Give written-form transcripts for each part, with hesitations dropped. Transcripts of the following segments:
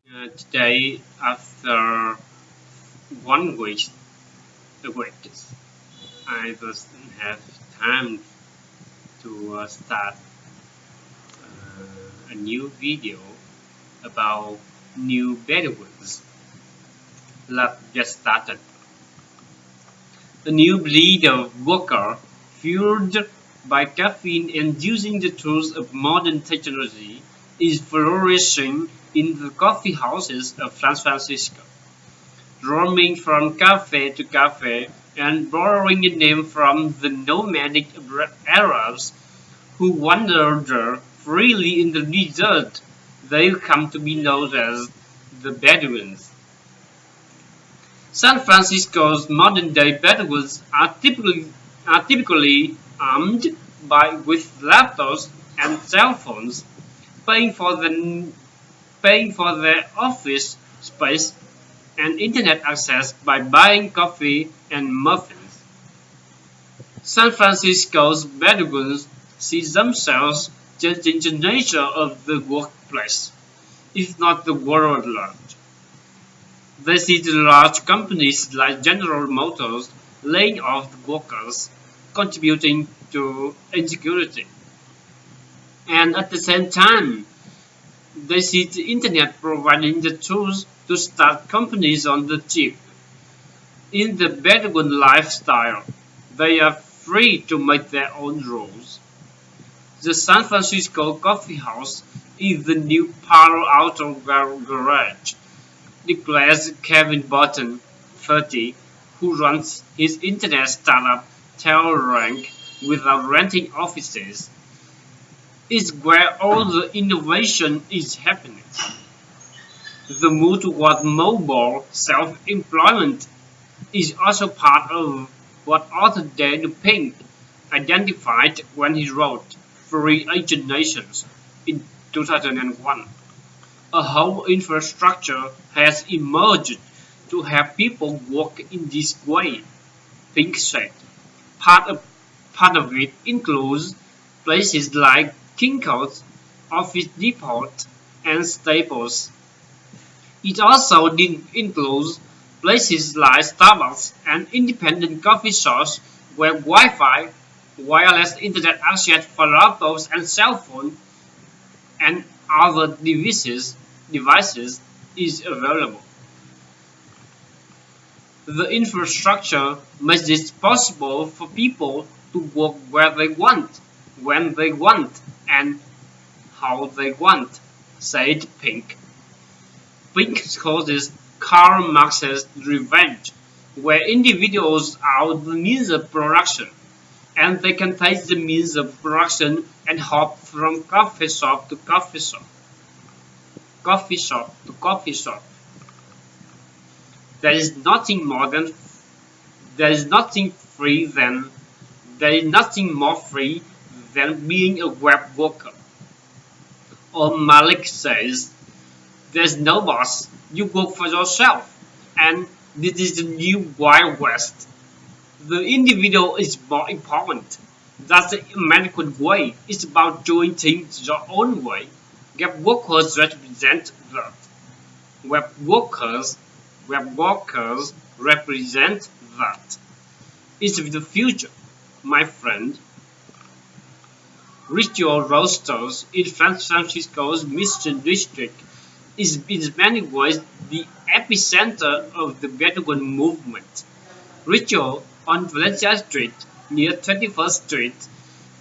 Today, after 1 week, away, I doesn't have time to start a new video about Neo-Bedouins. Let's get started. A new breed of worker fueled by caffeine and using the tools of modern technology is flourishing in the coffee houses of San Francisco, roaming from cafe to cafe and borrowing a name from the nomadic Arabs who wandered freely in the desert. They come to be known as the Bedouins. San Francisco's modern-day Bedouins are typically armed with laptops and cell phones, paying for the paying for their office space and internet access by buying coffee and muffins. San Francisco's Bedouins see themselves changing the nature of the workplace, if not the world at large. They see the large companies like General Motors laying off workers, contributing to insecurity. And at the same time, they see the internet providing the tools to start companies on the cheap. In the Bedouin lifestyle, they are free to make their own rules. The San Francisco coffee house is the new Palo Alto garage, declares Kevin Button, 30, who runs his internet startup TerraRank without renting offices. Is where all the innovation is happening. The move toward mobile self-employment is also part of what author Dan Pink identified when he wrote Free Agent Nations in 2001. A whole infrastructure has emerged to have people work in this way, Pink said. Part of it includes places like Kinko's, Office Depot, and Staples. It also includes places like Starbucks and independent coffee shops where Wi-Fi, wireless internet access for laptops and cell phones, and other devices is available. The infrastructure makes it possible for people to work where they want, when they want, and how they want, said Pink. Pink calls this Karl Marx's revenge, where individuals are the means of production, and they can take the means of production and hop from coffee shop to coffee shop, coffee shop to coffee shop. There is nothing more than there is nothing free than there is nothing more free than being a web worker. Or Malik says, there's no boss, you work for yourself, and this is the new Wild West. The individual is more important. That's the American way. It's about doing things your own way. Web workers represent that. Web workers, web workers represent that. It's the future, my friend. Ritual Roasters in San Francisco's Mission District is in many ways the epicenter of the Bedouin movement. Ritual on Valencia Street near 21st Street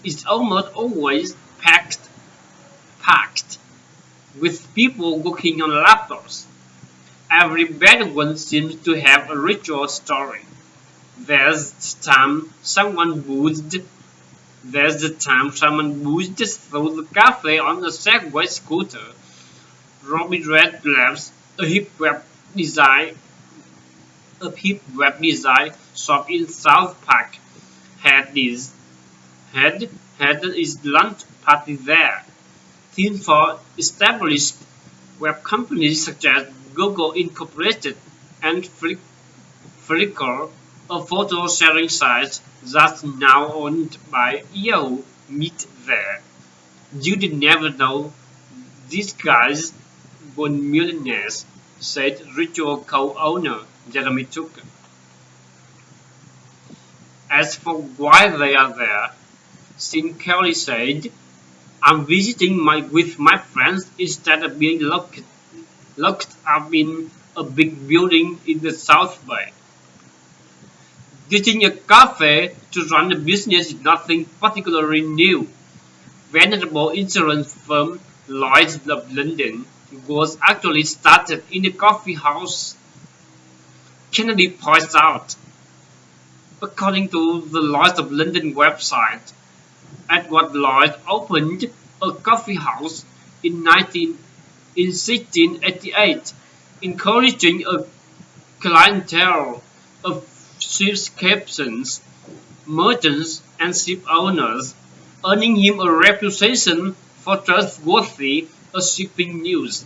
is almost always packed with people working on laptops. Every Bedouin seems to have a ritual story. There's the time someone boozed through the cafe on a Segway scooter. Robbie Red Labs, a hip web design shop in South Park, had his lunch party there. Themed for established web companies such as Google Incorporated and Flickr, a photo sharing site that's now owned by Yahoo, meet there. You'd never know these guys born millionaires, said ritual co-owner Jeremy Tucker. As for why they are there, Sean Kelly said, I'm visiting with my friends instead of being locked up in a big building in the South Bay. Getting a cafe to run a business is nothing particularly new. Venerable insurance firm Lloyd's of London was actually started in a coffee house, Kennedy points out. According to the Lloyd's of London website, Edward Lloyd opened a coffee house in 1688, encouraging a clientele of ship's captains, merchants, and ship owners, earning him a reputation for trustworthy shipping news.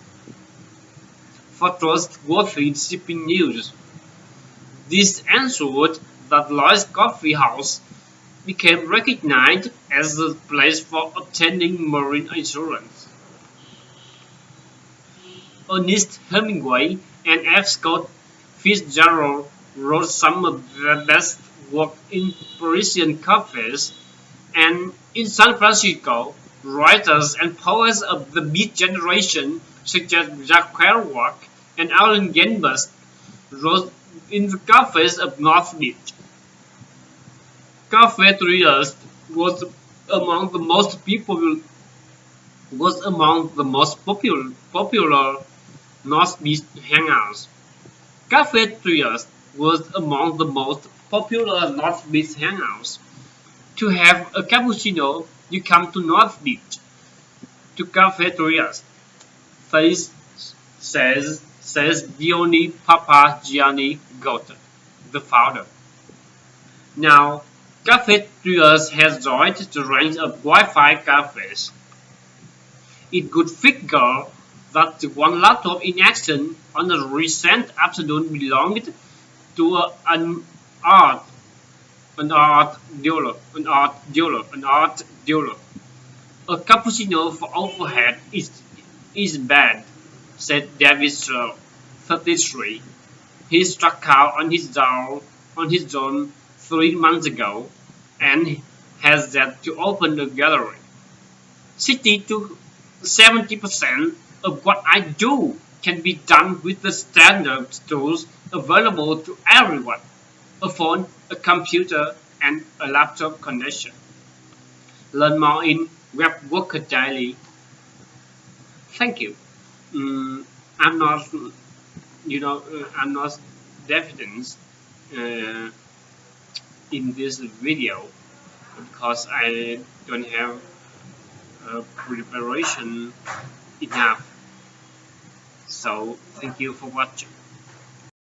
This ensured that Lloyd's Coffee House became recognized as the place for obtaining marine insurance. Ernest Hemingway and F. Scott Fitzgerald wrote some of their best work in Parisian cafes, and in San Francisco, writers and poets of the Beat generation, such as Jack Kerouac and Allen Ginsberg, wrote in the cafes of North Beach. Cafe Trieste was among the most popular North Beach hangouts. Cafe Trieste was among the most popular North Beach hangouts. To have a cappuccino, you come to North Beach, to Cafe Trieste, says Diony Papagianni Goethe, the founder. Now, Cafe Trieste has joined the range of Wi-Fi cafes. It could figure that the one laptop in action on a recent afternoon belonged to an art dealer. A cappuccino for overhead is bad, said David Searle, 33. He struck out on his own 3 months ago and has yet to open a gallery. 60 to 70% of what I do can be done with the standard tools available to everyone: a phone, a computer, and a laptop connection. Learn more in Web Worker Daily. Thank you. I'm not, I'm not deficient in this video because I don't have preparation enough. So thank you for watching.